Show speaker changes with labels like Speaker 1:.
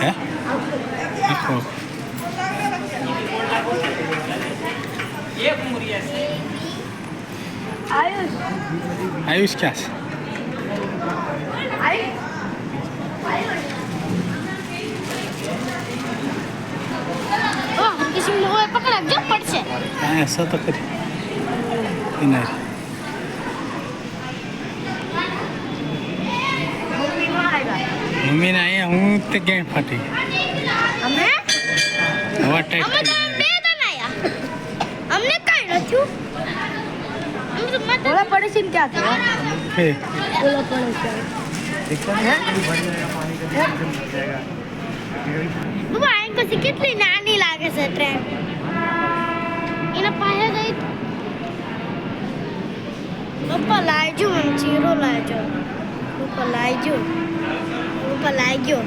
Speaker 1: હે આખો आयुष क्या है
Speaker 2: पकड़ा जो पड़ से
Speaker 1: ऐसा तो कर नहीं मम्मी ने आया हूँ तो क्या फटी
Speaker 2: हमने
Speaker 1: हवा टाइट
Speaker 2: हमने तो बेदन आया हमने कहीं रखूं हम तो मत बोला पड़े सिम क्या था
Speaker 1: है
Speaker 2: बोला पड़े क्या बाबा इनको से कितनी नानी लागे से ट्रेन इना पाया गई पप्पा लाए जो हम चीरो लाए जो पप्पा लाए जो